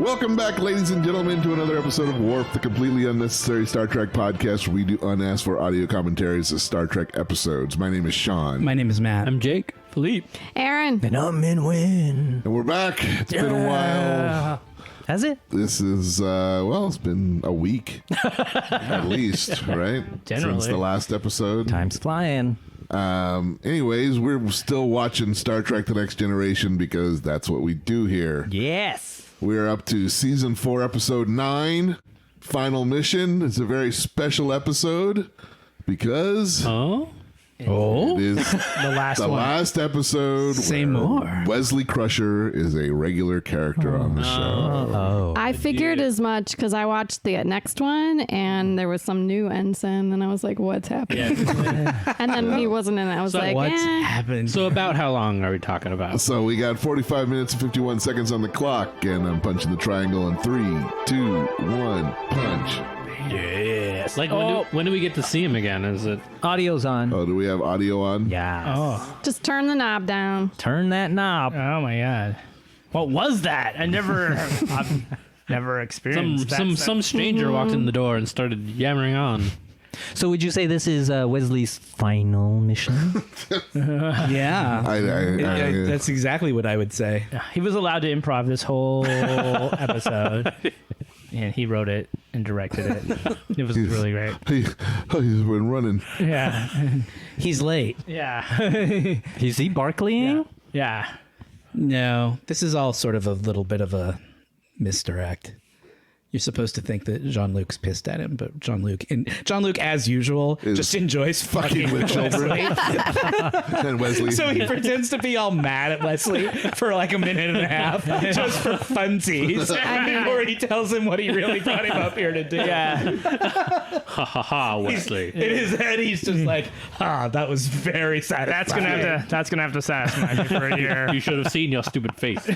Welcome back, ladies and gentlemen, to another episode of Warp, the completely unnecessary Star Trek podcast where we do unasked for audio commentaries of Star Trek episodes. My name is Sean. My name is Matt. I'm Jake. Philippe. Aaron. And I'm in win. And we're back. It's been a while. Has it? This is, it's been a week at least, right? Generally. Since the last episode. Time's flying. Anyways, we're still watching Star Trek The Next Generation because that's what we do here. Yes. We're up to season 4, episode 9, Final Mission. It's a very special episode because it is the last episode. Say where more. Wesley Crusher is a regular character on the show. I figured as much because I watched the next one and there was some new ensign and I was like, what's happening? Yeah. And then he wasn't in it. I was like, What's happened? So about how long are we talking about? So we got 45 minutes and 51 seconds on the clock, and I'm punching the triangle in 3, 2, 1, punch. Yes. Like when do we get to see him again? Is it? Audio's on. Oh, do we have audio on? Yeah. Oh. Just turn the knob down. Turn that knob. Oh my God. What was that? I've never experienced that. Some stranger walked in the door and started yammering on. So would you say this is Wesley's final mission? Yeah. That's That's exactly what I would say. He was allowed to improv this whole episode, and he wrote it and directed it. It was really great. he's been running. Yeah, He's late. yeah, Is he Barkleying? yeah. No, this is all sort of a little bit of a misdirect. You're supposed to think that Jean-Luc's pissed at him, but Jean-Luc, as usual, just enjoys fucking with children. And Wesley. So he pretends to be all mad at Wesley for like a minute and a half, just for funsies, before he tells him what he really brought him up here to do. Yeah. Ha ha ha, Wesley. In his head, he's just like, that was very satisfying. That's gonna have to satisfy me for a year. You should have seen your stupid face.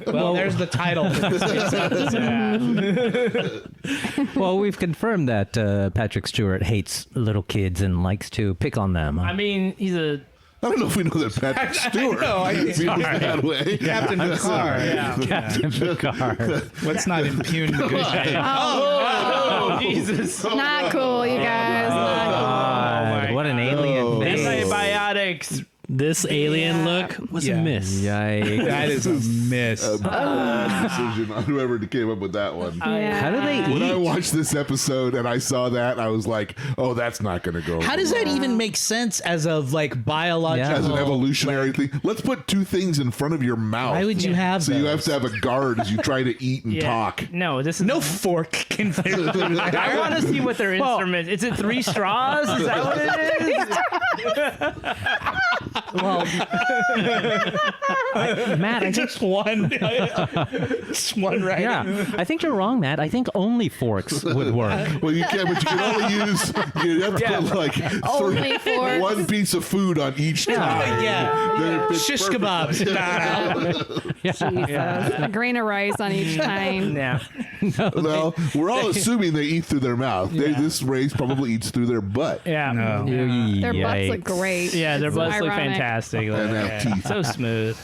Well, there's the title. For this Well, we've confirmed that Patrick Stewart hates little kids and likes to pick on them. I mean, he's a I don't know if we know that Patrick Stewart feels that way. Captain Picard. Captain Picard. Let's not impugn the good name. oh Jesus. Not cool, you guys. Not God, what an alien face. Antibiotics. This alien look was a miss. Yikes. That is a miss. Decision on whoever came up with that one. cool. Yeah. How do they When I eat? watched this episode and I saw that, I was like, "Oh, that's not going to go." How does that even make sense as of like biological? As an evolutionary thing? Let's put two things in front of your mouth. Why would you have So those? you have to have a guard as you try to eat and talk. No, this is No fork can fit through there. I want to see what their instrument. Is it 3 straws? Is that what it is? Well, Matt, I think Just one. Just one right. yeah, I think you're wrong, Matt. I think only forks would work. Well, you can, but you can only use. You have to put like Only forks. one piece of food on each time. Yeah. It's Shish perfect. kebabs. Jesus. A grain of rice on each time. Yeah. Well, we're all assuming they eat through their mouth. This race probably eats through their butt. Yeah. No. Their butts look great. Yeah, their It's butts look ironic. fantastic. Like, And have teeth. So smooth.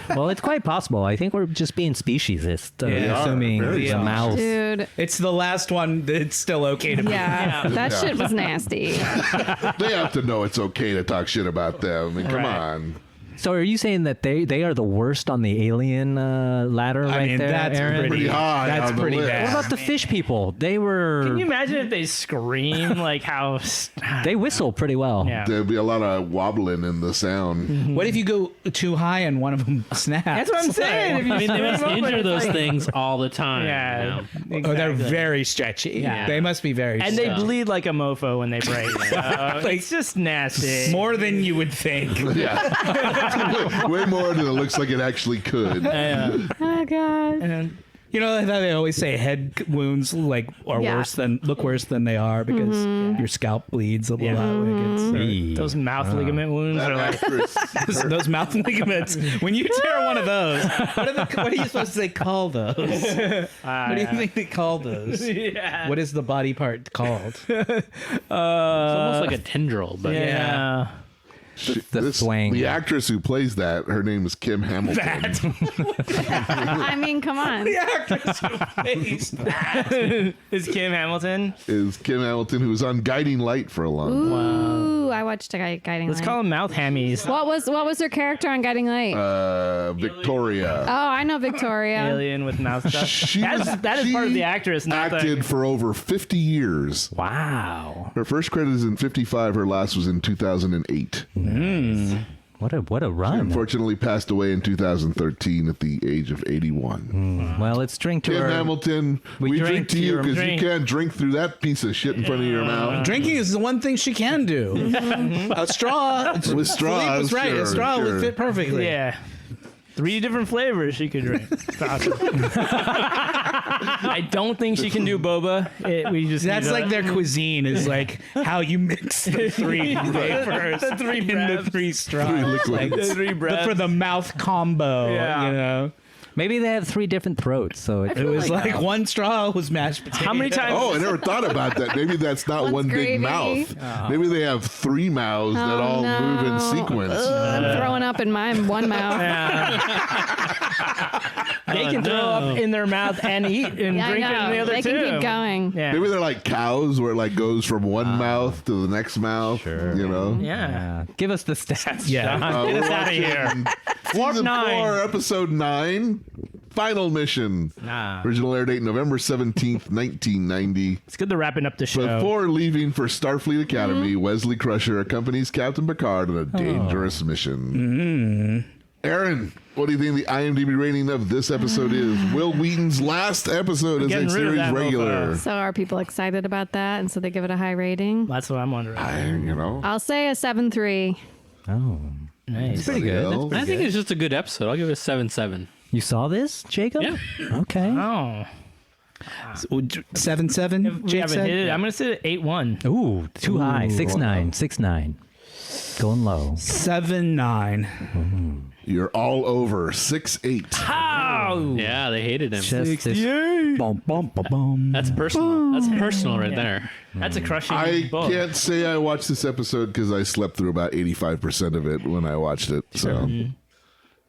Well, it's quite possible. I think we're just being speciesist, Yeah. assuming Very the mouth. Dude, It's the last one that's still okay to be. yeah, that shit was nasty. They have to know it's okay to talk shit about them. I mean, come Right. on. So are you saying that they are the worst on the alien ladder right mean, there, that's Aaron? Pretty high. That's on the pretty list. bad. What about the fish people? They were. Can you imagine if they scream like how? They whistle pretty well. Yeah. There'd be a lot of wobbling in the sound. What if you go too high and one of them snaps? That's what I'm saying. If you I mean, they must scream up, injure it's those like- things all the time. Yeah. You know? Oh, they're Exactly. very stretchy. Yeah. They must be very And they stretchy. bleed like a mofo when they break. So it's just nasty. More than you would think. Yeah. Way more than it looks like it actually could. Oh, God. And You know how they always say head wounds look worse than they are because your scalp bleeds a lot. Those mouth ligament wounds are like those mouth ligaments. When you tear one of those, what are you supposed to say? Call those? What do you think they call those? Yeah. What is the body part called? It's almost like a tendril, but yeah. The swing. The actress who plays that, her name is Kim Hamilton. I mean, come on. The actress who plays that Is Kim Hamilton? Is Kim Hamilton, who was on Guiding Light for a long time. Ooh, I watched Guiding Let's Light. call them mouth hammies. What was her character on Guiding Light? Victoria. Oh, I know Victoria. Alien with mouth stuff. She that is part of the actress. Not acted for over 50 years. Wow. Her first credit is in 55. Her last was in 2008. What a run. Unfortunately passed away in 2013 at the age of 81. Well, let's drink to Kim her. Hamilton, we drink to you because you can't drink through that piece of shit in front of your mouth. Drinking is the one thing she can do. A straw. With straws, Philippe was right. sure, A straw would sure. fit perfectly. Yeah. 3 different flavors she could drink. It's awesome. I don't think she can do boba. That's like their cuisine is like how you mix the 3 flavors The 3 in the breaths. 3 straws. liquids. Like, The 3 breaths. for the mouth combo, Yeah. you know. Maybe they have 3 different throats, so It was like one straw was mashed potatoes. How many times? Oh, I never thought about that. Maybe that's not One's one gravy. big mouth. Maybe they have 3 mouths that all move in sequence. I'm throwing up in my one mouth. They can throw up in their mouth and eat and Yeah, drink I it in the know. other They two. can keep going. Yeah. Maybe they're like cows where it like goes from one mouth to the next mouth. You know? Yeah. give us the stats. Yeah. Get us out of here. Season 9. 4, episode 9. Final mission. Original air date November 17th, 1990. It's good they're wrapping up the show. Before leaving for Starfleet Academy, Wesley Crusher accompanies Captain Picard on a dangerous mission. Aaron, what do you think the IMDb rating of this episode is? Will Wheaton's last episode as Getting a rid of series that regular. So are people excited about that? And so they give it a high rating? That's what I'm wondering. I'll say a 7.3. Oh, Nice. pretty good. else? I think it's just a good episode. I'll give it a 7.7. You saw this, Jacob? Yeah. Okay. Oh. 7-7. We Jake haven't said? hit it. I'm going to say 8-1. Ooh, too high. 6'9". 6'9". Going low. 7-9. You're all over 6'8". Oh! Yeah, they hated him. Just this. Bum, bum, bum, bum. That's personal. That's personal right there. That's a crushing I book. can't say I watched this episode because I slept through about 85% of it when I watched it. So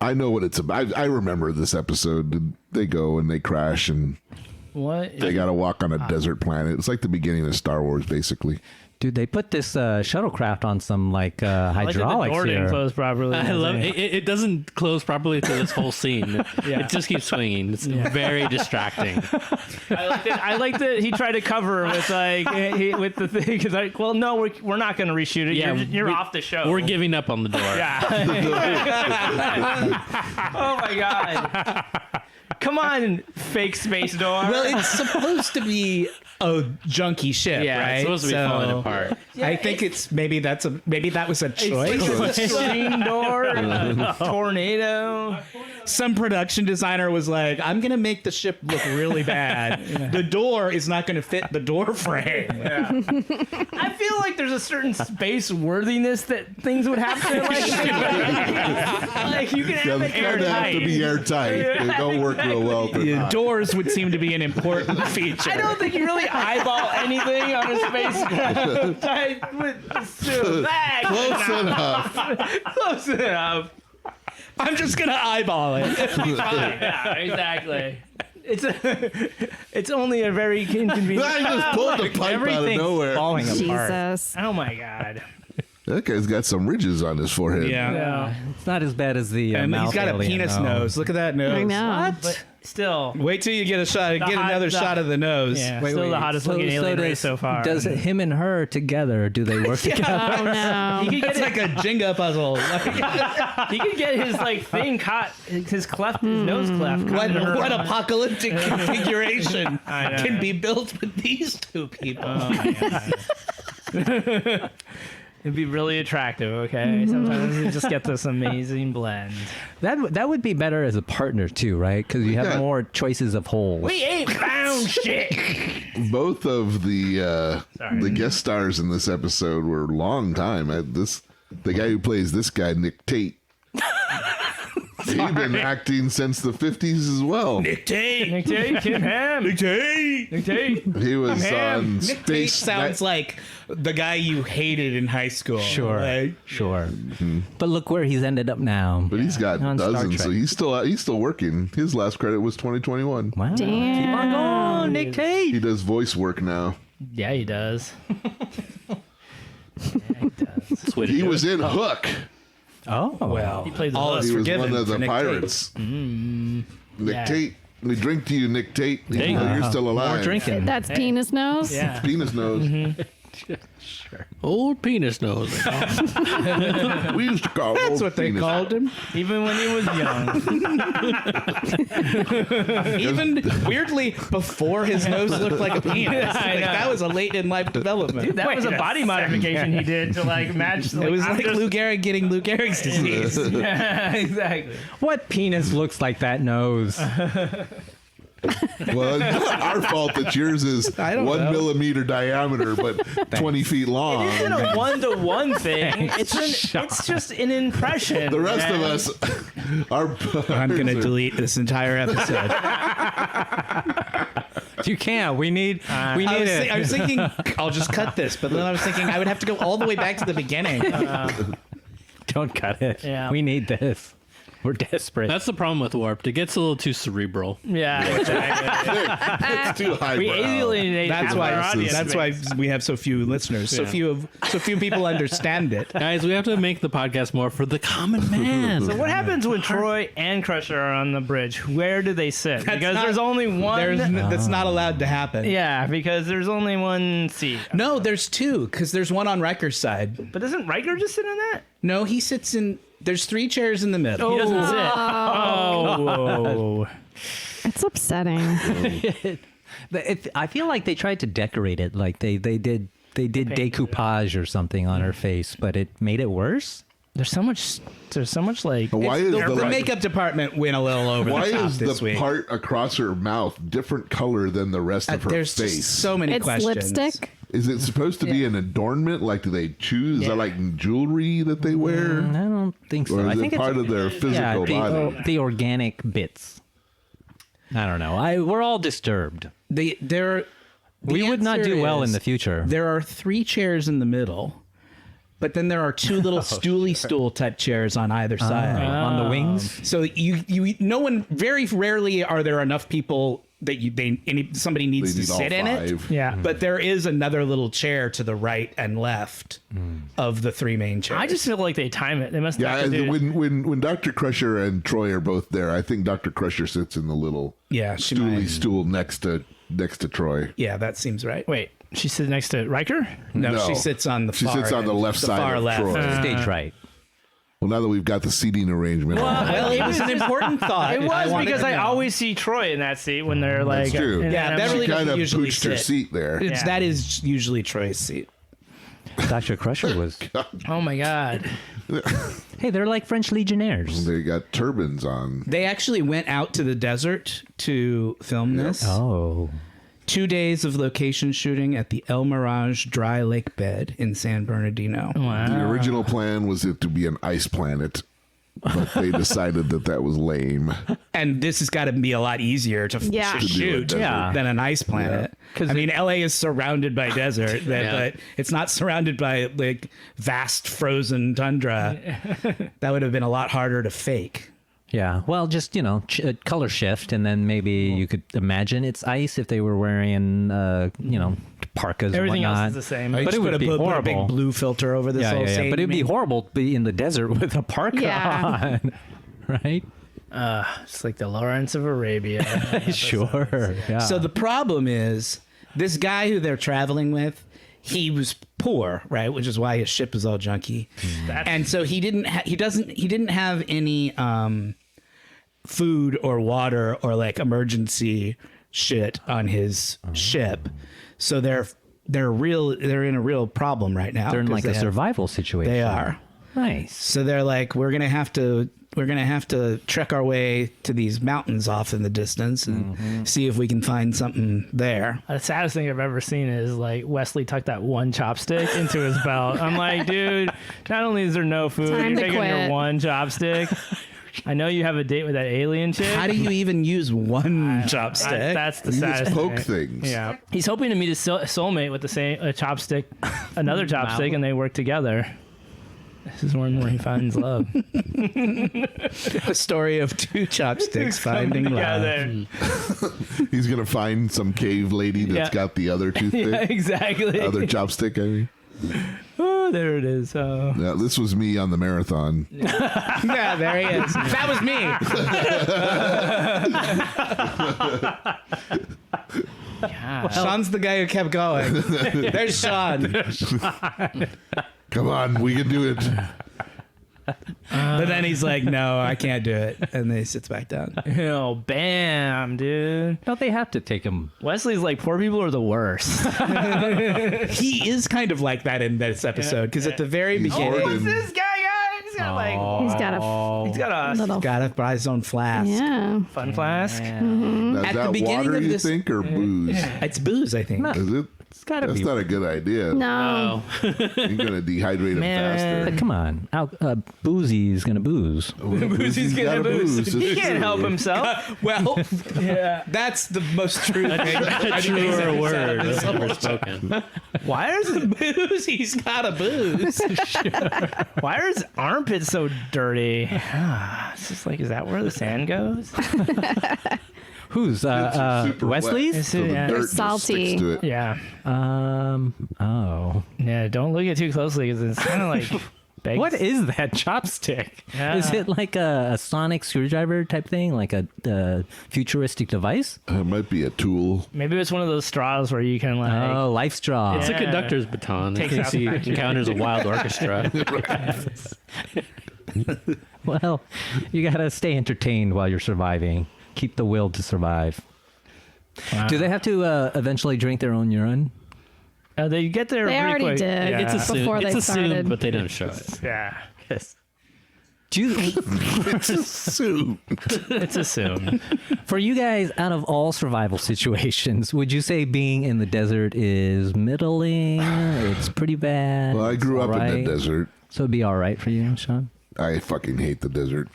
I know what it's about. I remember this episode. They go and they crash and What? they got to walk on a desert planet. It's like the beginning of Star Wars, basically. Dude, they put this shuttlecraft on some I like that the hydraulics door didn't here. close properly. I love it. It doesn't close properly through this whole scene. It just keeps swinging. It's very distracting. I like that he tried to cover with with the thing. Cause like, well, no, we're not going to reshoot it. Yeah, you're off the show. We're giving up on the door. Yeah. Oh my god. Come on, fake space door. Well, it's supposed to be a junky ship, Yeah, right? it's supposed to be falling apart. I think maybe that was a choice. Screen door, tornado. Some production designer was like, "I'm gonna make the ship look really bad. The door is not gonna fit the door frame." I feel like there's a certain space worthiness that things would have to like you can have it It's going to have to be airtight. It don't work real well. For The doors would seem to be an important feature. I don't think you really eyeball anything on a spacecraft. Close enough. Close enough. I'm just gonna eyeball it. Yeah, exactly. It's only a very inconvenient. I just pulled the pipe out of Everything's nowhere. falling apart. Jesus. Oh my god. That guy's got some ridges on his forehead. Yeah. It's not as bad as the And mouth he's got a alien, penis though. nose. Look at that nose. I know. But still. Wait till you get a shot. Get hot- another the- shot of the nose. Yeah, still the hottest looking alien race so far. Does him and her together, do they work together? Oh no. He could It's get like a Jenga puzzle. he could get his thing caught, his cleft, his nose cleft. caught in her- What apocalyptic configuration I know. can be built with these two people? Oh my god. It'd be really attractive, okay? Sometimes you just get this amazing blend. That would be better as a partner too, right? Because you have more choices of holes. We ain't found shit. Both of the guest stars in this episode were long time. The guy who plays this guy, Nick Tate. He's been acting since the 50s as well. Nick Tate. Nick Tate, Kim Ham. Nick Tate. Nick Tate. He was on Nick Tate Space. sounds like the guy you hated in high school. Sure, Right? sure. But look where he's ended up now. But he's got On Star dozens, so Trek. he's still working. His last credit was 2021. Wow. Damn. Keep on going, Nick Tate. He does voice work now. Yeah, he does. Switch He to was it. in Hook. Oh, Well, He played the all hook. is He was forgiven one of for the Nick pirates. Nick Yeah. Tate. We drink to you, Nick Tate. There you Even though go. you're still alive. more drinking. That's penis nose. Yeah. Penis nose. Old penis nose. We used to call That's old what they penis. called him. Even when he was young. Even weirdly before his nose looked like a penis. I Like, know. that was a late in life development. That was a body modification he did to like match. It was like Lou Gehrig getting Lou Gehrig's disease. Yeah, exactly. What penis looks like that nose? Well, it's not our fault that yours is I don't 1 know. millimeter diameter, but 20 feet long. It's a 1-to-1 thing. It's just an impression. The rest of man. us are. I'm going to delete this entire episode. You can't. We need I it. was thinking, I'll just cut this. But then I was thinking I would have to go all the way back to the beginning. Don't cut it. Yeah. We need this. We're desperate. That's the problem with Warped. It gets a little too cerebral. Yeah, exactly. It's too highbrow. We alienate That's half why. our audience. That's why we have so few listeners. So few people understand it. Guys, we have to make the podcast more for the common man. So what happens when Troy and Crusher are on the bridge? Where do they sit? Because not- there's only one. That's not allowed to happen. Yeah, because there's only one seat. No, there's two because there's one on Riker's side. But doesn't Riker just sit on that? No, he sits in. There's 3 chairs in the middle. He doesn't sit. Oh. It's upsetting. I feel like they tried to decorate it, like they did decoupage or something on her face, but it made it worse. There's so much like. Why is The makeup department went a little over Why the top is this the week. part across her mouth different color than the rest of her There's face? just so many It's questions. lipstick. Is it supposed to be an adornment? Like, do they choose? Is that like jewelry that they wear? I don't think so. Or I is think it part of their physical body? the organic bits. I don't know. We're all disturbed. We would not do well in the future. There are 3 chairs in the middle, but then there are 2 little stooly stool type chairs on either side. On the wings. So no one. Very rarely are there enough people that somebody needs They to need all sit in it. 5. Yeah. But there is another little chair to the right and left of the 3 main chairs. I just feel like they time it. They must Yeah, have to do it. when Dr. Crusher and Troy are both there, I think Dr. Crusher sits in the little she stooly might. stool next to Troy. Yeah, that seems right. Wait, she sits next to Riker? No, No. she sits on the She far sits on the end, left side far of left. Troy. Stage right. Well, now that we've got the seating arrangement, Well, it was an important thought. It was wanted because to I know. always see Troy in that seat when they're like. That's true. and Yeah, I'm Beverly she like, kind of usually pooched her sit. seat there. Yeah. That is usually Troy's seat. Dr. Crusher was. oh my God. Hey, they're like French legionnaires. They got turbans on. They actually went out to the desert to film this. Oh. 2 days of location shooting at the El Mirage dry lake bed in San Bernardino. The original plan was it to be an ice planet, but they decided that was lame. And this has got to be a lot easier to Yeah. to To do a shoot desert. than an ice planet. I mean, LA is surrounded by desert, but it's not surrounded by like vast frozen tundra. That would have been a lot harder to fake. Yeah. Well, just, color shift, and then maybe you could imagine it's ice if they were wearing, parkas Everything and whatnot. else is the same. But it would be put a big blue filter over this whole scene. But it'd be horrible to be in the desert with a parka Yeah. on. Right? It's like the Lawrence of Arabia. Sure. Yeah. So the problem is this guy who they're traveling with, he was poor, right? Which is why his ship is all junky. And so he didn't have any food or water or like emergency shit on his ship. So they're they're in a real problem right now. They're in like a survival situation. They are. Nice. So they're like, we're gonna have to trek our way to these mountains off in the distance and see if we can find something there. The saddest thing I've ever seen is like Wesley tucked that one chopstick into his belt. I'm like, dude, not only is there no food, Time you're to taking your quit. one chopstick. I know you have a date with that alien chick. How do you even use one chopstick? That's the You saddest just poke thing. things. Yeah, he's hoping to meet his soulmate with the same chopstick, another chopstick, and they work together. This is one where he finds love. A story of two chopsticks finding love. He's going to find some cave lady that's got the other toothpick. Yeah, exactly. Other chopstick, I mean. Oh, there it is. Oh. Yeah, this was me on the marathon. Yeah, there he is. That was me. Sean's the guy who kept going. There's Sean. Come on, we can do it. But then he's like, no, I can't do it. And then he sits back down. Oh, bam, dude. Don't they have to take him? Wesley's like, poor people are the worst. He is kind of like that in this episode because at the very beginning, Gordon. This guy, he's got like, He's got a he's got a little. got to buy his own flask. Yeah. fun flask. Now, is At the that beginning water, of you this- think, or booze? It's booze, I think. Is it? It's gotta That's be. not a good idea. No. You're going to dehydrate him Man. faster. Come on, Boozie is gonna booze. Boozie's gonna booze. It's He can't true. help himself. Well, Yeah. that's the most true thing. Truer word was ever spoken. Why is it? Booze, he's got a booze. Why are his armpits so dirty? It's just like, is that where the sand goes? Who's It's super Wesley's? wet, so the Yeah. dirt just Salty. sticks to it. Yeah. Oh. Yeah. Don't look at it too closely because it's kind of like. begs- What is that chopstick? Yeah. Is it like a sonic screwdriver type thing, like a futuristic device? It might be a tool. Maybe it's one of those straws where you can like. Oh, life straw. It's a Yeah. conductor's baton. Takes In out case the he factory. encounters a wild orchestra. Well, you gotta stay entertained while you're surviving. Keep the will to survive. Wow. Do they have to eventually drink their own urine? They get there. They pretty already quick. did. Yeah. It's assumed, Before they it's assumed, started. but they don't show it. Yeah. Do you, It's a suit. It's assumed. for you guys, out of all survival situations, would you say being in the desert is middling? It's pretty bad. Well, I grew it's up in alright? the desert. So it'd be all right for you, Sean? I fucking hate the desert.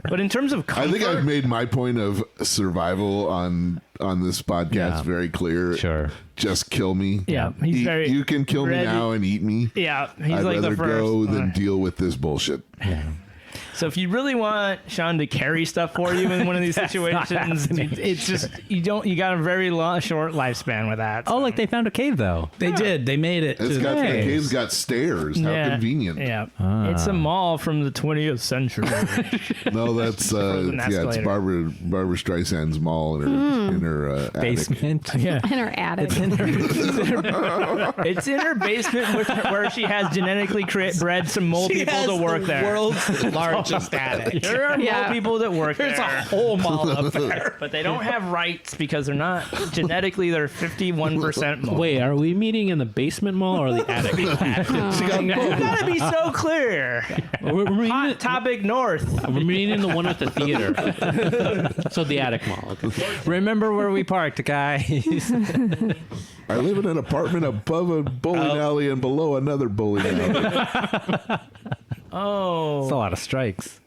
But in terms of I comfort, think I've made my point of survival on this podcast Yeah. very clear. Sure. Just kill me. Yeah, he's very You can kill ready. me now and eat me. yeah, he's I'd like rather the first. go than deal with this bullshit. So if you really want Sean to carry stuff for you in one of these situations, it's just you got a very short lifespan with that. Oh, like they found a cave, though. They did. They made it. It's to got the the cave. cave's got stairs. How Yeah. convenient. Yeah, it's a mall from the 20th century. No, that's Frozen it's escalator. Barbara Streisand's mall in her attic. Basement. Yeah, In her attic. it's in her basement where she has genetically bred some mole She people has to work the there. world's largest attic. There are Yeah. mole people that work There's a there. whole mall up there. But they don't have rights because they're not genetically. They're 51% mole. Wait, are we meeting in the basement mall or the attic? You gotta be so clear. we're meeting, Hot topic north. we're meeting in the one with the theater. So the attic mall. Okay. Remember where we parked, guys. I live in an apartment above a bowling alley and below another bowling alley. Oh, It's a lot of strikes.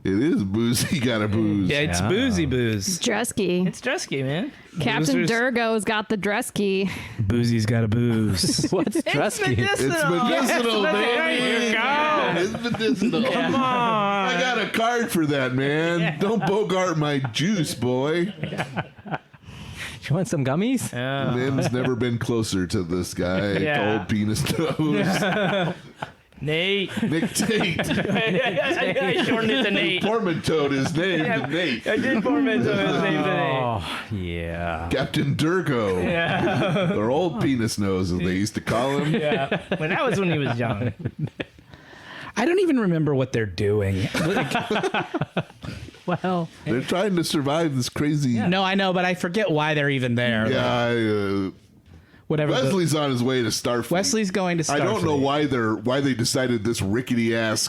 It is boozy. Got a booze. Yeah, it's Yeah. boozy booze. Dresky. it's Dresky, man. Captain Boozers. Durgo's got the Dresky. Boozy's got a booze. What's Drusky? It's medicinal, There you baby. go. It's medicinal. Come on. I got a card for that, man. Don't bogart my juice, boy. You want some gummies? Nim's never been closer to this guy. Yeah. Old penis nose. Nate. Nick Tate. I shortened it to Nate. Portmanteaued his name to Nate. I did portmanteau his name to Nate. Oh, yeah. Captain Durgo. Yeah. Or old penis nose, as they used to call him. Yeah. When that was when he was young. I don't even remember what they're doing. Well, They're trying to survive this crazy. No, I know, but I forget why they're even there. Yeah, whatever. Wesley's on his way to Starfleet. Wesley's going to Starfleet. I don't know why they decided this rickety ass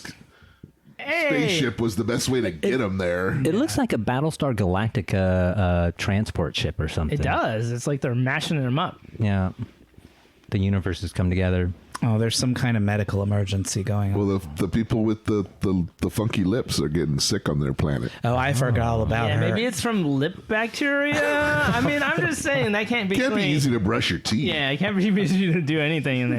spaceship was the best way to get him there. It looks like a Battlestar Galactica transport ship or something. It does. It's like they're mashing them up. Yeah. The universes come together. Oh, there's some kind of medical emergency going on. Well, the people with the funky lips are getting sick on their planet. Oh, I forgot all about her. Maybe it's from lip bacteria. I mean, I'm just saying that can't be Can't clean. be easy to brush your teeth. Yeah, it can't be easy to do anything in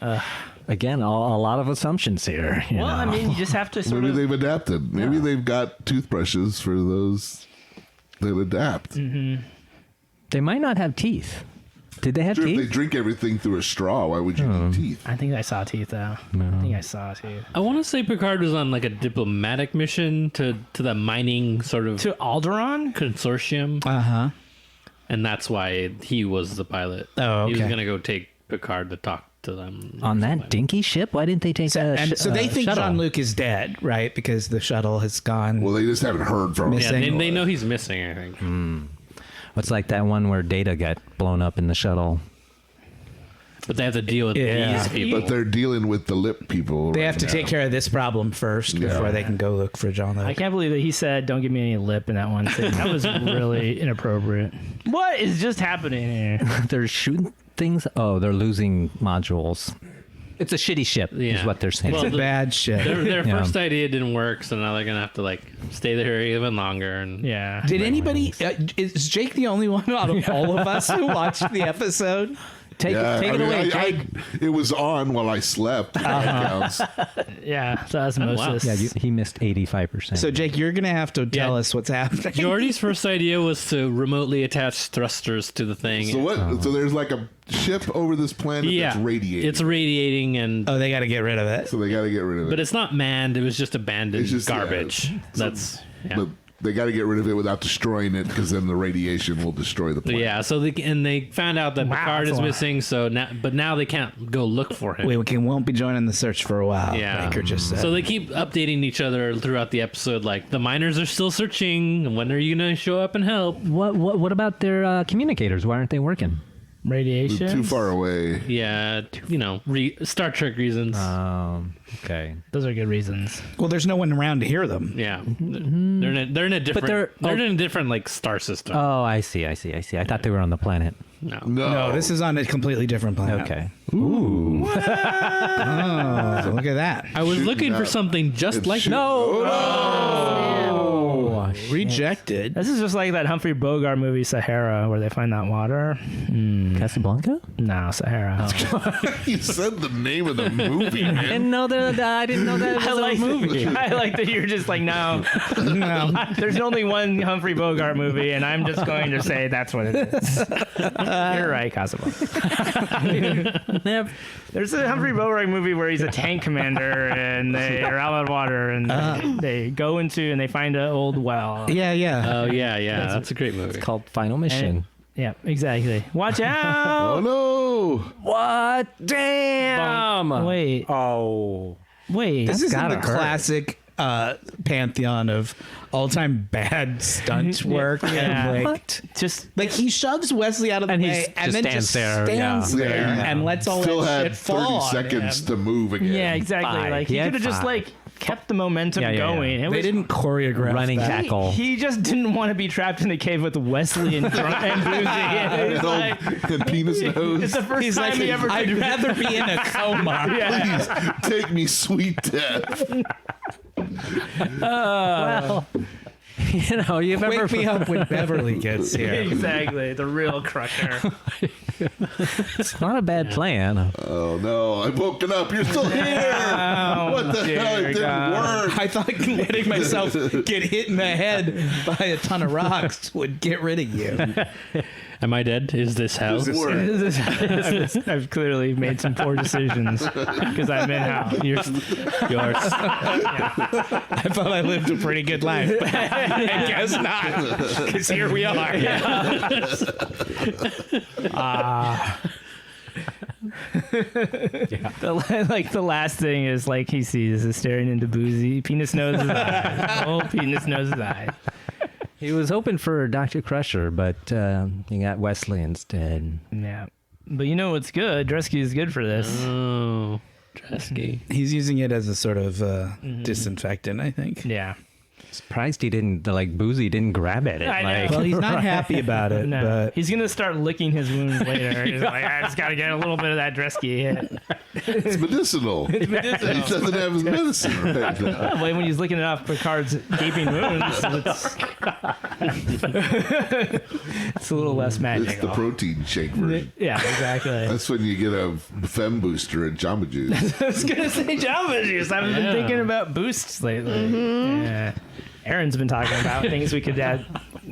there. Again, a lot of assumptions here. Well, I mean, you just have to sort Maybe of... they've adapted. Maybe they've got toothbrushes for those that adapt. Mm-hmm. They might not have teeth. Did they have Sure, teeth? if they drink everything through a straw, why would you need teeth? I think I saw teeth, though. I think I saw teeth. I want to say Picard was on like a diplomatic mission to the mining sort of To Alderaan? consortium, Uh-huh. and that's why he was the pilot. Oh, He was okay. gonna go take Picard to talk to them On that dinky ship? Why didn't they take So they think shuttle? Jean-Luc is dead, right? Because the shuttle has gone. Well, they just haven't heard from Miss- Yeah, him. they know he's missing. I think, It's like that one where Data got blown up in the shuttle. but they have to deal with Yeah. these people. But they're dealing with the lip people. They right have to now. take care of this problem first before they can go look for Jean-Luc. I can't believe that he said, "Don't give me any lip" in that one thing. That was really inappropriate. What is just happening here? They're shooting things. Oh, they're losing modules. It's a shitty ship, is Yeah. what they're saying. Well, It's a bad shit. Their Yeah. first idea didn't work, so now they're gonna have to like stay there even longer. And Yeah. Did anybody? Is Jake the only one out of all of us who watched the episode? Take Yeah, it I mean, away, Jake. it was on while I slept. That counts. Yeah. So osmosis. Yeah, he missed 85%. So Jake, you're gonna have to tell Yeah. us what's happening. Jordy's first idea was to remotely attach thrusters to the thing. So what? So there's like a ship over this planet Yeah, that's radiating. it's radiating, and Oh, they got to get rid of it. so they got to get rid of it. but it's not manned. It was just abandoned It's just, garbage. yeah. That's yeah. But they got to get rid of it without destroying it, because then the radiation will destroy the planet. Yeah, so they found out that Picard that's is a lot. missing. So now they can't go look for him. We won't be joining the search for a while. Yeah. Baker just said. So they keep updating each other throughout the episode. Like the miners are still searching. And when are you gonna show up and help? What about their communicators? Why aren't they working? Radiation. Too far away. Yeah, Star Trek reasons. Okay. Those are good reasons. well, there's no one around to hear them. Yeah, they're in a different. They're in a different like star system. Oh, I see. I thought they were on the planet. No. No, this is on a completely different planet. Okay. Oh, look at that. I was looking for up. something just like Rejected. This is just like that Humphrey Bogart movie Sahara, where they find that water. Casablanca? No, Sahara. You said the name of the movie, man. I didn't know that I like movie. I like that you're just like, no. There's only one Humphrey Bogart movie, and I'm just going to say that's what it is. You're right, Casablanca. There's a Humphrey Bogart movie where he's a tank commander, and they are out on water, and they go into and they find an old well. Yeah, yeah. Oh yeah, that's a great movie. It's called Final Mission. Yeah, exactly. Watch out! Oh no! What? Damn! Wait, Oh. wait. This is in gotta the hurt. classic pantheon of all-time bad stunt work. Yeah. And What? Just like he shoves Wesley out of the And way he and just then stands just there, stands yeah. there Yeah. and lets all Still that had shit fall 30 on seconds him. to move again. yeah, exactly. Five. Like He he had could have just five. like kept the momentum Yeah. going. It They was, didn't choreograph Running that. tackle. He just didn't want to be trapped in the cave with Wesley and drunk and Boozie. And he's like, And penis nose. it's the first He's time like, he ever I'd did rather be in a coma. Please take me, sweet death. Well, You've ever Wake me up when Beverly gets here. exactly. The real crusher. It's not a bad plan. Oh no! I've woken up. You're still here. What the hell? It didn't work. I thought letting myself get hit in the head by a ton of rocks would get rid of you. Am I dead? Is this hell? Does it work? I've clearly made some poor decisions because I'm in hell. Yours. I thought I lived a pretty good life, but I guess not, because here we are. The last thing is like he sees is staring into Boozie. Penis knows his eye. Oh, penis knows his eye. He was hoping for Dr. Crusher, but he got Wesley instead. Yeah. But you know what's good? Dreski is good for this. Oh, Dreski. He's using it as a sort of disinfectant, I think. Yeah. Surprised he didn't, like, Boozie didn't grab at it. I know. Like, Well, he's not happy about it, No. but He's going to start licking his wounds later. He's like, I just got to get a little bit of that Dreski hit. It's medicinal. He doesn't have his medicine right now. Well, when he's licking it off Picard's gaping wounds, it's a little less It's magical. the protein shake version. Yeah, exactly. That's when you get a fem booster at Jamba Juice. I was going to say Jamba Juice. I've been thinking about boosts lately. Yeah. Aaron's been talking about things we could add,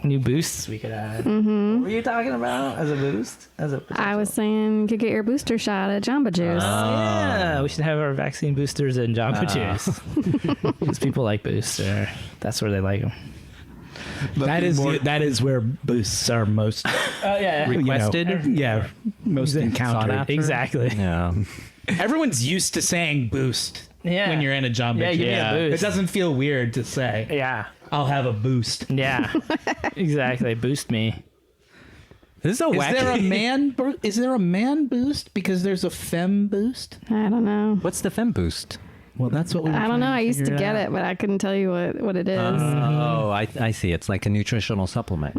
new boosts we could add. What were you talking about as a boost? I was saying you could get your booster shot at Jamba Juice. Yeah, we should have our vaccine boosters in Jamba Juice. Because people like boosts. That's where they like them. that is where boosts are most requested? most encountered. after? Exactly. Yeah. Everyone's used to saying boost when you're in a Jamba Yeah, Juice. give me a boost. It doesn't feel weird to say, Yeah. I'll have a boost. Yeah. Exactly. Boost me. This is a Is wacky... there a man boost? Because there's a fem boost? I don't know. What's the fem boost? Well, that's what we were I don't know. I used to figure get out. it, but I couldn't tell you what it is. Oh, I see. It's like a nutritional supplement.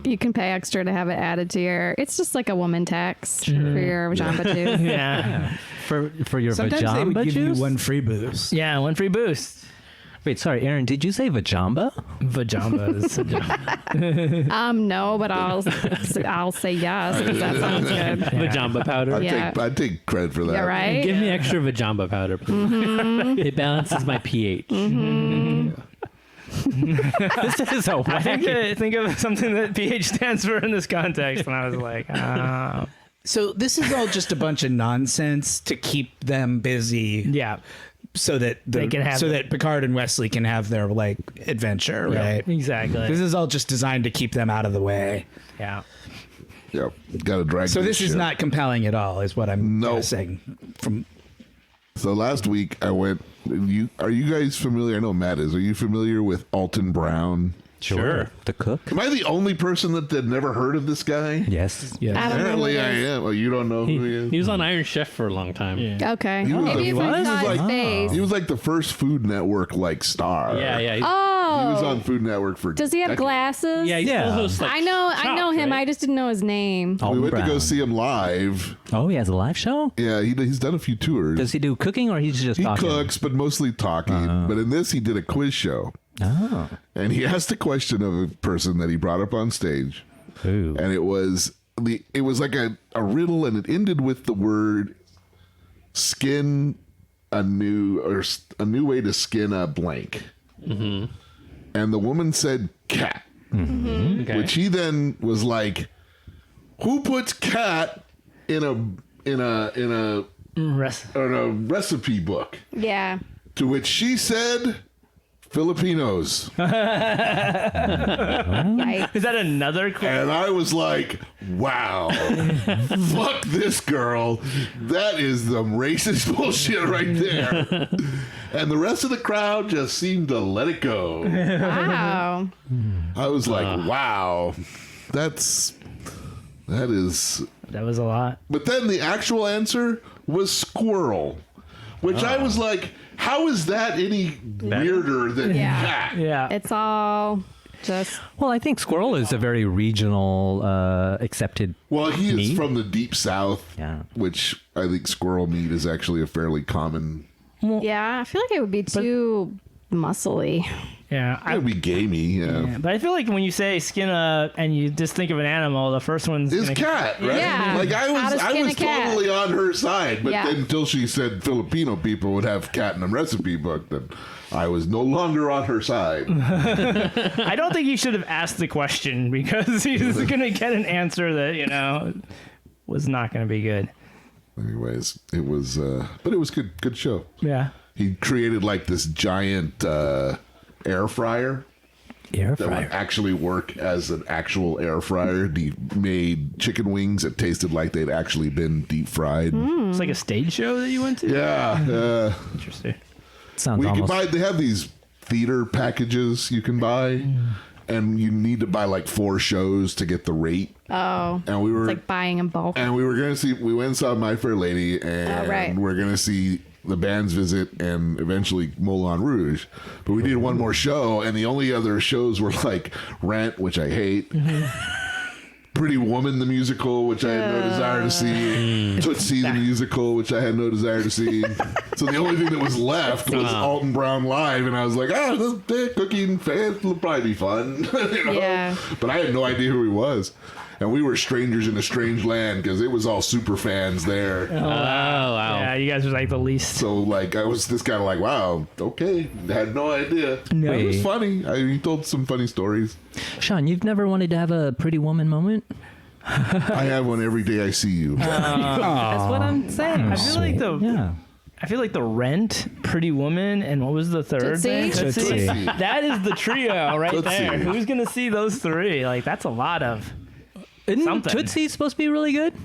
You can pay extra to have it added to your. It's just like a woman tax for your Jamba Juice. Yeah. For your Sometimes they vajamba would give juice? you one free boost. Yeah. One free boost. Wait, sorry, Aaron, did you say vajamba? Vajamba. No, but I'll say yes because that sounds good. Vajamba powder. I'd take credit for that. Yeah, right. Give me extra vajamba powder, please. It balances my pH. This is a I wacky... think of something that pH stands for in this context, and I was like, So this is all just a bunch of nonsense to keep them busy. yeah, So that They can have that Picard and Wesley can have their like adventure, right? exactly. This is all just designed to keep them out of the way. Yeah. Yep. Got to drag. So this is shit. not compelling at all, is what I'm Nope. saying. From So last week I went. Are you guys familiar? I know Matt is. Are you familiar with Alton Brown? Sure. The cook? Am I the only person that had never heard of this guy? Yes. yeah, I don't know Apparently who it I is. am. Oh, you don't know who he is? He was on Iron Chef for a long time. Yeah, Okay. He was Maybe if he I was saw his like- face. He was like the first Food Network like star. yeah. He was Oh. on Food Network for. Does he have decades. glasses? Yeah, he Yeah. still hosts, like, I know Chopped, him. right? I just didn't know his name. We Alton went to go Brown. see him live. Oh, he has a live show? Yeah, he's done a few tours. Does he do cooking or he's just He talking? cooks, but mostly talking. But in this, he did a quiz show. Oh. And he asked a question of a person that he brought up on stage. Ooh. And it was like a riddle, and it ended with the word skin a new way to skin a blank. Mm-hmm. And the woman said cat. Okay. Which he then was like, who puts cat in a recipe book? Yeah. To which she said, Filipinos. Right. Is that another question? And I was like, wow, fuck this girl. That is some racist bullshit right there. And the rest of the crowd just seemed to let it go. Wow. I was like, wow, that is. That was a lot. But then the actual answer was squirrel, which I was like, how is that any weirder than Yeah. cat? Yeah. It's all just. Well, I think squirrel is a very regional accepted. Well, he is Meat? from the deep south, Yeah. which I think squirrel meat is actually a fairly common. Yeah. I feel like it would be too muscly. Yeah. It would be gamey, yeah. But I feel like when you say skin and you just think of an animal, the first one's Is gonna- cat, right? Yeah. Like How to I skin was a cat. totally on her side, but Yeah. then until she said Filipino people would have cat in a recipe book, then I was no longer on her side. I don't think he should have asked the question because he's going to get an answer that, was not going to be good. Anyways, it was, but it was good show. Yeah. He created like this giant air fryer Air that would fryer. actually work as an actual air fryer. He made chicken wings that tasted like they'd actually been deep fried. It's like a stage show that you went to? Yeah, Interesting. Sounds we can almost. buy. They have these theater packages you can buy, and you need to buy like 4 shows to get the rate. Oh, and we were it's like buying in bulk. And we were gonna see. We went and saw My Fair Lady, and we're gonna see The Band's Visit and eventually Moulin Rouge. But we needed one more show, and the only other shows were like Rent, which I hate. Pretty Woman the musical, which I had no desire to see. Tootsie the musical, which I had no desire to see. So the only thing that was left was Alton Brown Live, and I was like, this cooking fan will probably be fun. Yeah. But I had no idea who he was. And we were strangers in a strange land because it was all super fans there. Oh, wow. Yeah, you guys were like the least. So, like, I was this kind of like, wow, okay. had no idea. No. It was funny. He told some funny stories. Sean, you've never wanted to have a Pretty Woman moment? I have one every day I see you. That's what I'm saying. I feel like the Rent, Pretty Woman, and what was the third thing? Tootsie. That is the trio right Tootsie. there. Who's gonna see those 3? Like, that's a lot of. Isn't Tootsie supposed to be really good?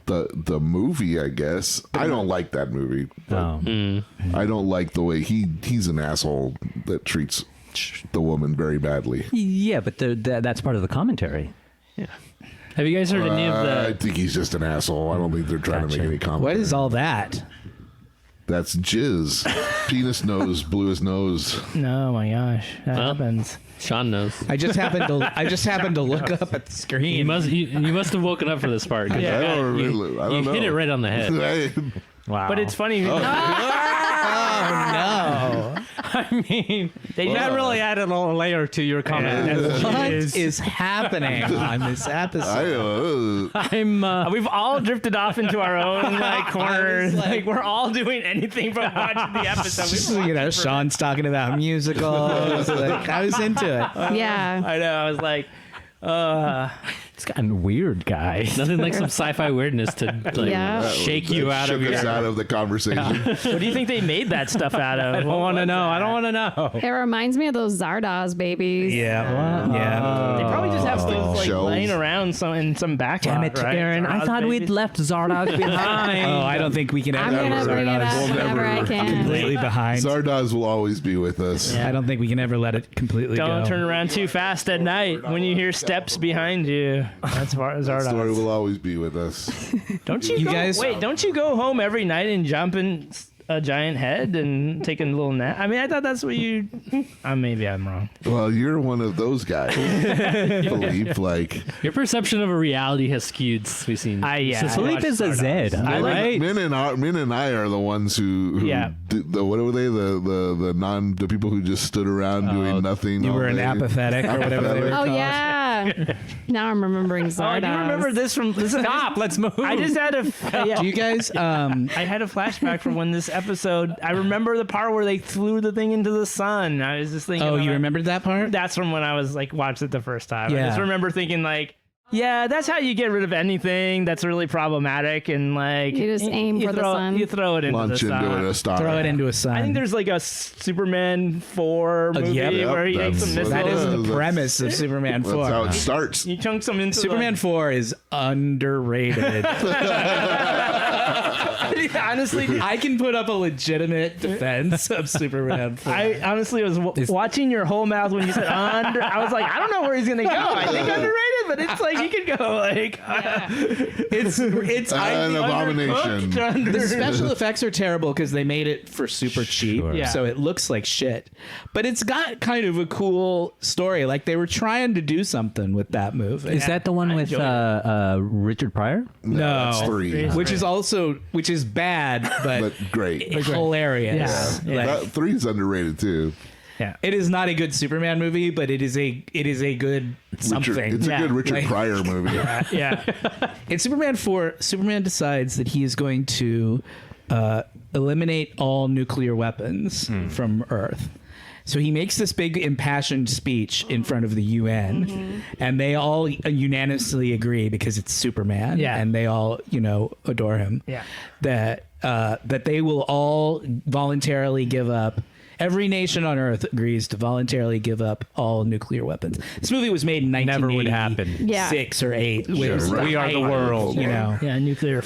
The movie, I guess. I don't like that movie. I don't like the way he's an asshole that treats the woman very badly. Yeah, but that's part of the commentary. Yeah. Have you guys heard any of the... I think he's just an asshole. I don't think they're trying to make any comment. What is all that? That's jizz. Penis nose blew his nose. No, my gosh, that happens. Sean knows. I just happened to look up at the screen. You must have woken up for this part. I don't know. You hit it right on the head. Wow. But it's funny. Oh no! I mean, that really added a layer to your comment. What is happening on this episode? We've all drifted off into our own corners. Like, we're all doing anything from watching the episode. Sean's talking about musicals. I was into it. Yeah. I know. I was like, it's gotten weird, guys. Nothing like some sci-fi weirdness to shake you out of us out of the conversation. What do you think they made that stuff out of? I don't want to know. It reminds me of those Zardoz babies. Yeah. They probably just have those shells. laying around in some back. Damn it, right? Aaron! I thought we'd left Zardoz behind. Oh, I don't think we can I'm ever. gonna bring it up whenever I can. Completely behind. Zardoz will always be with us. I don't think we can ever let it completely go. Don't turn around too fast at night when you hear steps behind you. That's Zardoz. That story will always be with us. Don't you guys? Wait, don't you go home every night and jump in a giant head and take a little nap? I mean, I thought that's what you. Maybe I'm wrong. Well, you're one of those guys. Philippe, like your perception of a reality has skewed. We've seen. Philippe is a Zed. Right? Min and I are the ones who what were they? The people who just stood around doing nothing. You were an apathetic or whatever they were called. Oh yeah. Now I'm remembering Zardoz. Do you remember this from? Stop. Let's move. I just had a. Do you guys? I had a flashback from when this episode. I remember the part where they threw the thing into the sun. I was just thinking. Oh, you remembered that part? That's from when I was watched it the first time. Yeah. I just remember thinking yeah, that's how you get rid of anything that's really problematic, and you just aim for the sun. You throw it into the sun. Into a star. Throw it into a sun. I think there's a Superman 4 movie where he takes some missiles. That is the premise of Superman 4. That's how it starts. He chunks them into Superman 4 is underrated. Honestly, I can put up a legitimate defense of Superman 4. I honestly was watching your whole mouth when you said under. I was like, I don't know where he's gonna go. I think underrated, but it's he could go it's an abomination. The special effects are terrible because they made it for super cheap, so it looks like shit. But it's got kind of a cool story. They were trying to do something with that movie. Is that the one with Richard Pryor? No, that's 3. Which is bad, but great, hilarious. Yeah. 3 is underrated too. Yeah, it is not a good Superman movie, but it is a good something. It's a good Richard Pryor movie. In Superman 4, Superman decides that he is going to eliminate all nuclear weapons from Earth. So he makes this big impassioned speech in front of the UN, and they all unanimously agree because it's Superman, and they all adore him. That they will all voluntarily give up. Every nation on Earth agrees to voluntarily give up all nuclear weapons. This movie was made in 1986 Never would happen. 6 or 8. We are the world. Nuclear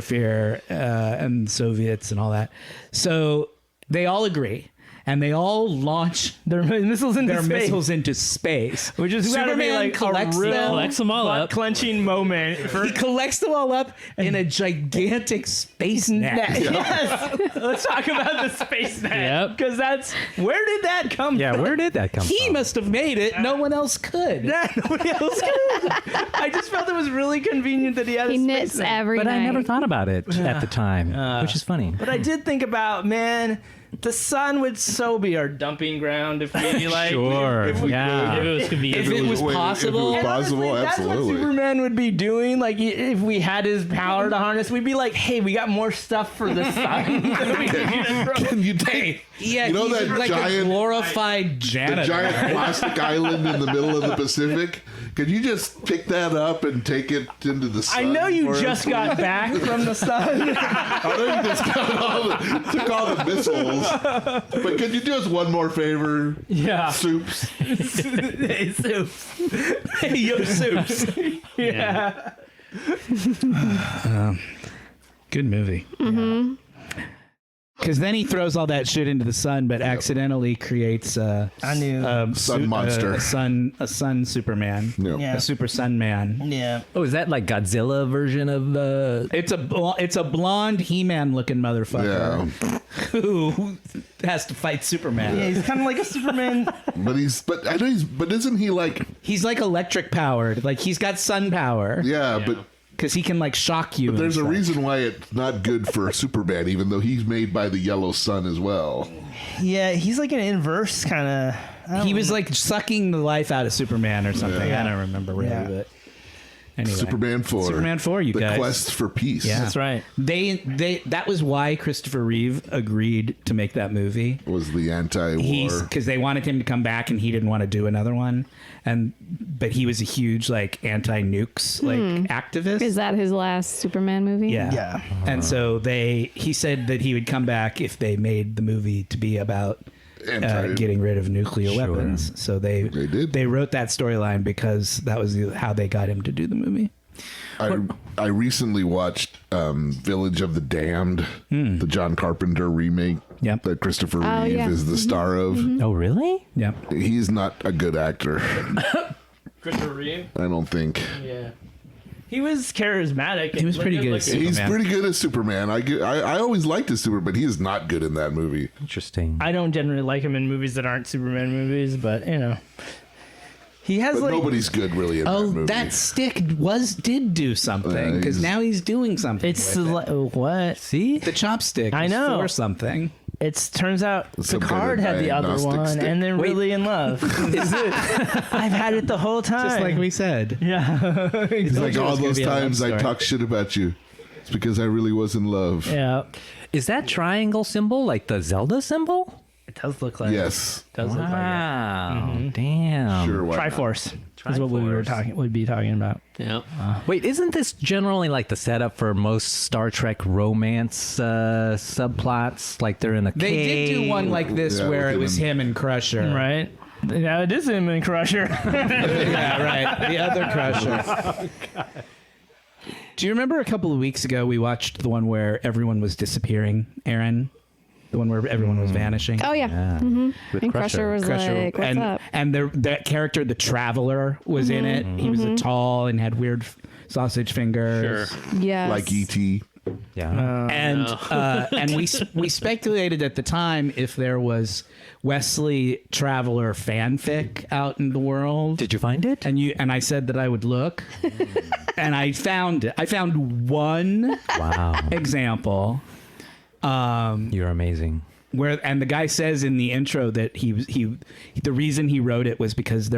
fear, and Soviets and all that. So they all agree. and they all launch their missiles into space. Which is Superman collects them all up. Clenching moment. He collects them all up in a gigantic space net. Yes. Let's talk about the space net. Because where did that come from? Yeah, where did that come from? He must have made it. No one else could. Yeah, nobody else could. I just felt it was really convenient that he had a space knits net. every But night. I never thought about it at the time, which is funny. But I did think about, man, the sun would so be our dumping ground if we like. Sure. If we, If it was convenient. If it was possible, And honestly, that's what Superman would be doing. Like, if we had his power to harness, we'd be like, "Hey, we got more stuff for the sun." Can you take? yeah, You know he's that like giant- a glorified The janitor. giant plastic island in the middle of the Pacific. Could you just pick that up and take it into the sun? I know you for us, just please? got back from the sun. I know you just took all the missiles. But could you do us one more favor? Yeah. Soups. Hey, soups. Hey, yo, soups. Yeah. Good movie. Because then he throws all that shit into the sun, but accidentally creates a Sun monster. a sun Superman, Yep. Yeah. a super sun man. Yeah. Oh, is that like Godzilla version of the? It's a blonde He-Man looking motherfucker who has to fight Superman. Yeah, he's kind of like a Superman. But isn't he like? He's like electric powered, like he's got sun power. Yeah, but Because he can like shock you. there's a and stuff. reason why it's not good for Superman, even though he's made by the yellow sun as well. Yeah, he's like an inverse kind of. He was like sucking the life out of Superman or something. Yeah. I don't remember really, but anyway. Superman 4. Superman 4, you the guys. The quest for peace. Yeah. That's right. They that was why Christopher Reeve agreed to make that movie. Was the anti-war. Because they wanted him to come back and he didn't want to do another one. But he was a huge like anti-nukes like activist. Is that his last Superman movie? Yeah. Yeah. And so he said that he would come back if they made the movie to be about getting rid of nuclear weapons. So they wrote that storyline because that was how they got him to do the movie. I recently watched Village of the Damned, the John Carpenter remake that Christopher Reeve is the star of. Oh, really? Yeah. He's not a good actor. Christopher Reeve. I don't think. Yeah. He was charismatic. He was pretty good as He's pretty good as Superman. I always liked his Superman, but he is not good in that movie. Interesting. I don't generally like him in movies that aren't Superman movies, but you know. He has But nobody's good really in that movie. That stick did do something because now he's doing something. It's with it. what? See? The chopstick. I know. For something. It turns out Some Picard kind of had the other diagnostic one stick. and they're really in love. I've had it the whole time. Just like we said. Yeah. He's like, all gonna those be a love times I story. talked shit about you. It's because I really was in love. Yeah. Is that triangle symbol like the Zelda symbol? It does look like Yes. it. Does look like Wow. Damn. Sure. it. Why not? Triforce is what we would be talking about. Yeah. Wait, isn't this generally like the setup for most Star Trek romance subplots? Like they're in a They did do cave? one like this Yeah, where with it was him and Crusher. Right? Yeah, it is him and Crusher. Yeah, right. The other Crusher. Do you remember a couple of weeks ago we watched the one where everyone was disappearing, Aaron? The one where everyone was vanishing? Oh yeah. With And Crusher was like, "What's up?" And that character, the Traveler, was in it. He was tall and had weird sausage fingers. Sure. Yes. Like E.T. Yeah. And we speculated at the time if there was Wesley Traveler fanfic out in the world. Did you find it? And I said that I would look, and I found it. I found one Wow. example. You're amazing. And the guy says in the intro that the reason he wrote it was because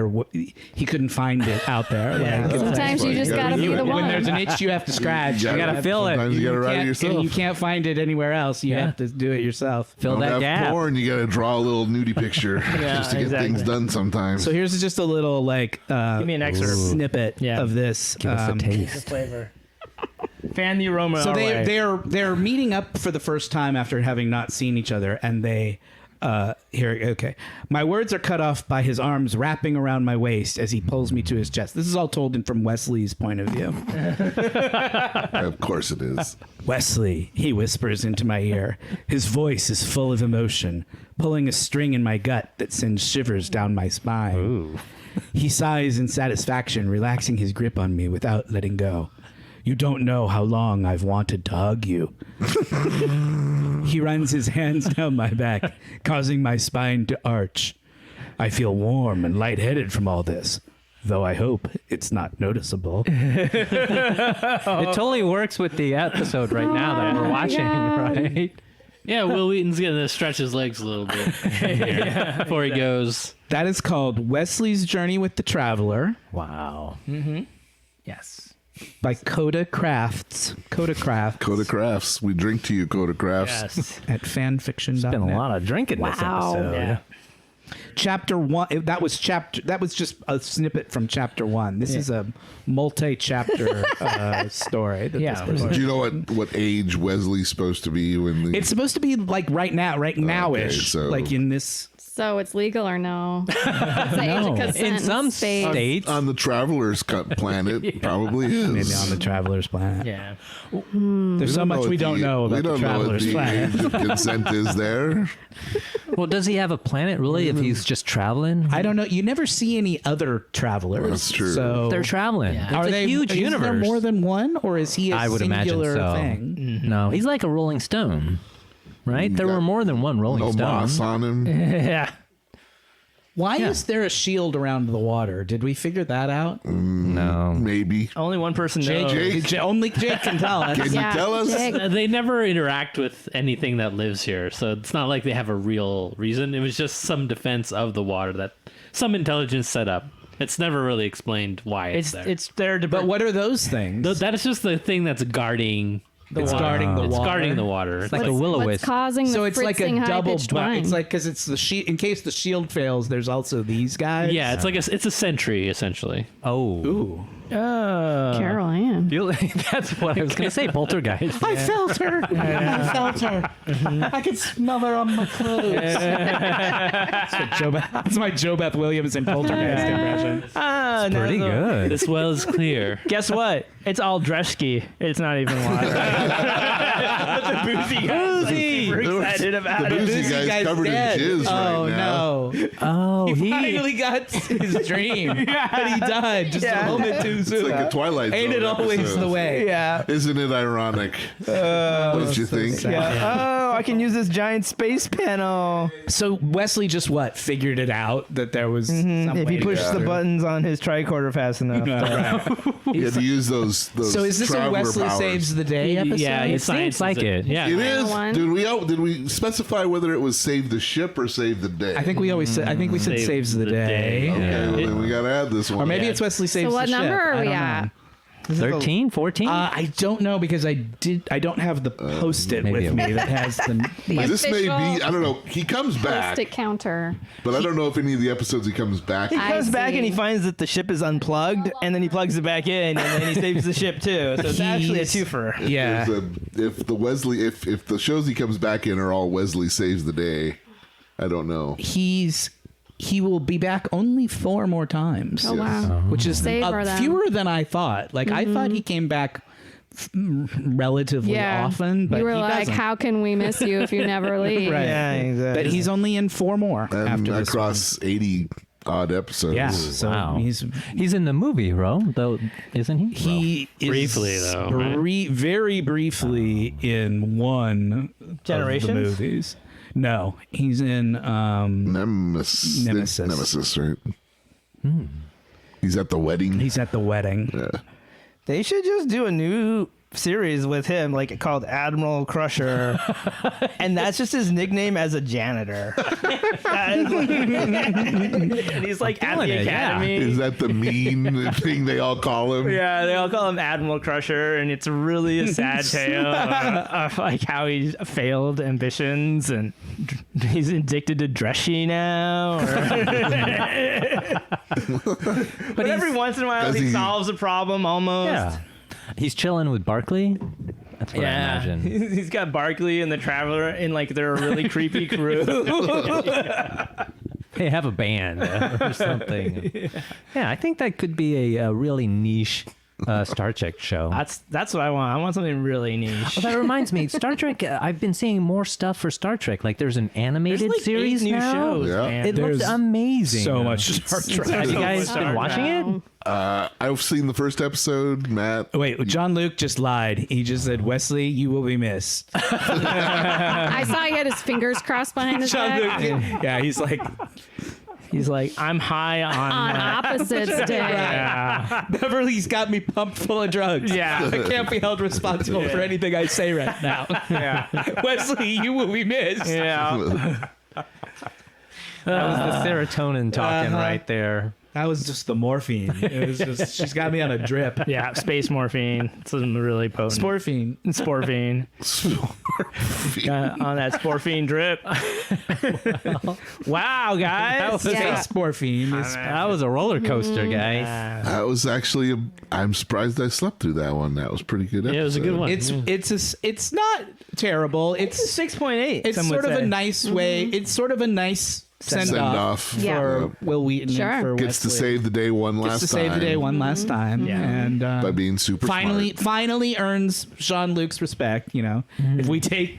he couldn't find it out there. Yeah. Like, Sometimes you just gotta be the when one. there's an itch you have to scratch. You gotta fill it. Sometimes you gotta write it yourself. And you can't find it anywhere else. You have to do it yourself. Fill Don't that have gap. porn, you gotta draw a little nudie picture just to get things done sometimes. So here's just a little like Give me an excerpt. snippet Yeah. of this. Give us a The taste. flavor. Fan the aroma. So our way. they're meeting up for the first time after having not seen each other, and they Okay. My words are cut off by his arms wrapping around my waist as he pulls me to his chest. This is all told from Wesley's point of view. Of course it is. Wesley, he whispers into my ear. His voice is full of emotion, pulling a string in my gut that sends shivers down my spine. Ooh. He sighs in satisfaction, relaxing his grip on me without letting go. You don't know how long I've wanted to hug you. He runs his hands down my back, causing my spine to arch. I feel warm and lightheaded from all this, though I hope it's not noticeable. It totally works with the episode right now that we're watching, right? Yeah, Will Wheaton's going to stretch his legs a little bit before he goes. That is called Wesley's Journey with the Traveler. Wow. Yes. By Coda Crafts. Coda Crafts. Coda Crafts. We drink to you, Coda Crafts. Yes. At fanfiction.net. Been a lot of drinking this episode. Yeah. Chapter 1. That was just a snippet from chapter 1. This is a multi-chapter story. That Yeah. this person- Do you know what age Wesley's supposed to be when the... It's supposed to be like right now-ish. so- Like in this. So it's legal or no? It's the age of consent In some space. states, on the Traveler's planet, probably is. Maybe on the Traveler's Planet. Yeah. There's so much we don't know about the Traveler's Planet. Age of consent is there. well, does he have a planet really if he's just traveling? I don't know. You never see any other travelers. That's true. So They're traveling. Yeah. It's are a they huge is universe. there more than one, or is he a I would imagine singular so. thing? No, he's like a Rolling Stone, right? There were more than one Rolling No Stone. moss on him. Yeah. Why is there a shield around the water? Did we figure that out? No. Maybe. Only one person knows. Only Jake can tell us. Can you tell us? Jake. They never interact with anything that lives here, so it's not like they have a real reason. It was just some defense of the water that some intelligence set up. It's never really explained why it's there. It's there to. But what are those things? That is just the thing that's guarding. It's water. guarding the It's water. guarding the water. It's like a will o What's wisp. causing So the it's like a fritzing double. high-pitched whine? It's like because it's the shield. In case the shield fails, there's also these guys. Yeah, it's like it's a sentry essentially. Oh. Ooh. Carol Ann. That's what I was going to say, poltergeist. I felt her. I felt her. I could smell her on my clothes. That's my Joe Beth Williams and Poltergeist impression. Pretty good. This well is clear. Guess what? It's all dreski. It's not even water. But the boozy guy's like, super excited about The it. boozy guy's covered dead. in jizz Oh right now. no! Oh, He finally got his dream, but he died just a moment too It's soon. like a Twilight Zone Ain't it always episode. the way? Yeah. Isn't it ironic? Don't you think? Oh, I can use this giant space panel. So Wesley just figured it out that there was some If way he to pushes go. the buttons on his tricorder fast enough. You had to use those So is this a traveler Wesley powers. Saves the Day episode? Yeah, he It seems like it. Yeah. It is. one. Did we specify whether it was save the ship or save the day? I think we always said. I think we said Save Saves the the Day. Day. Okay, well, then we gotta add this one. Or maybe Yeah. it's Wesley Saves So what the Ship. number are I we don't at? know. 13, 14? I don't know because I don't have the post-it maybe with me that has the. This may be. official I don't know. He comes back, Post-it counter. but I don't know if any of the episodes he comes back. He comes back see. and he finds that the ship is unplugged, and then he plugs it back in, and then he saves the ship too. So it's actually a twofer. Yeah. If the shows he comes back in are all Wesley Saves the Day, I don't know. He will be back only 4 more times. Oh, wow. Which is Savor them. fewer than I thought. Like I thought he came back relatively Yeah. often, but you were he like, doesn't. how can we miss you if you never leave? Right. Yeah, exactly. But he's only in 4 more And after this across 80 odd episodes. one. Yeah, so Wow. he's in the movie, though, isn't he? he is Briefly, though, right? very briefly in one Generations? of the movies. No, he's in Nemesis. Nemesis. Right? He's at the wedding. he's at the wedding. Yeah. They should just do a new series with him, like called Admiral Crusher, and that's just his nickname as a janitor. And he's like at the it, yeah. academy. Is that the mean thing they all call him? Yeah, they all call him Admiral Crusher, and it's really a sad tale of like how he failed ambitions, and he's addicted to dreski now. But every once in a while, Does he he- solves a problem almost. Yeah. He's chilling with Barkley. That's what I imagine. He's got Barkley and the Traveler in like their really creepy crew. They have a band or something. Yeah, I think that could be a really niche Star Trek show. That's what I want. I want something really niche. Well, that reminds me, Star Trek. I've been seeing more stuff for Star Trek. Like there's an animated like series 8 new now. shows. Yeah. Man. It looks amazing. So much Star Trek. Have you guys been watching it? I've seen the first episode, Matt. Wait, John Luke just lied. He just said, Wesley, you will be missed. I saw he had his fingers crossed behind his John back. Luke, yeah, he's like, I'm high On opposites day. Yeah. Beverly's got me pumped full of drugs. Yeah. I can't be held responsible for anything I say right now. Yeah. Wesley, you will be missed. Yeah. That was the serotonin talking right there. That was just the morphine. It was just, she's got me on a drip. Yeah. Space morphine. Some really potent. Sporphine. Sporphine. On that sporphine drip. Wow, guys. Space morphine. That was a roller coaster, guys. That was actually I'm surprised I slept through that one. That was a pretty good episode. Yeah, it was a good one. It's not terrible. It's It's 6.8. it's sort of a nice way. It's sort of a nice send off Send-off. Yeah. for Will Wheaton Sure. and for Gets to Wesley. save the day one last time. Gets to save the day one last time. Yeah. And by being super smart. finally earns Jean-Luc's respect, you know. If we take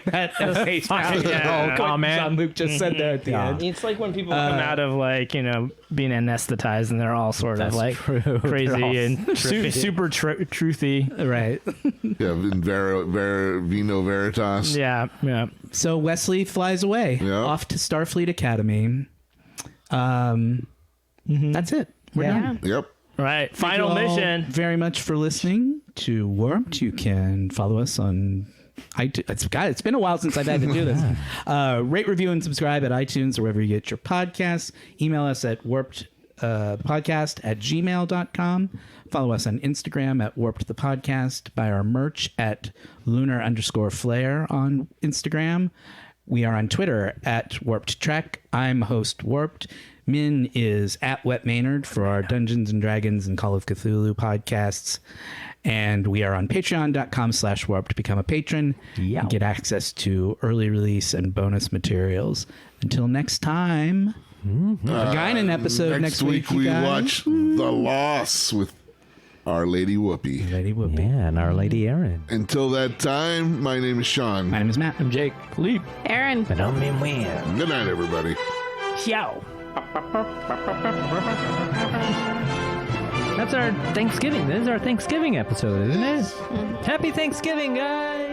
that as face value, Yeah. comment Jean-Luc just said there at the end. It's like when people come out of like, being anesthetized and they're all sort of like crazy and super truthy. Right. Yeah, in Vino Veritas. Yeah. Yeah. So Wesley flies away off to Starfleet Academy. That's it. We're done. Yep. Right. Final Thank you all mission. very much for listening to Warped. You can follow us on iTunes. It's been a while since I've had to do this. Rate, review, and subscribe at iTunes or wherever you get your podcasts. Email us at warpedpodcast@gmail.com. Follow us on Instagram at Warped the Podcast. Buy our merch at lunar_flare on Instagram. We are on Twitter at Warped Trek. I'm host Warped. Min is at Wet Maynard for our Dungeons and Dragons and Call of Cthulhu podcasts. And we are on patreon.com/warped to become a patron and get access to early release and bonus materials. Until next time, Guinan episode next week. we you guys. watch The Loss with Our Lady Whoopi. Lady Whoopi. Yeah, and Our Lady Erin. Until that time, my name is Sean. My name is Matt. I'm Jake. Leap. Aaron. I don't mean win. Good night, everybody. Ciao. That's our Thanksgiving. This is our Thanksgiving episode, isn't it? Happy Thanksgiving, guys.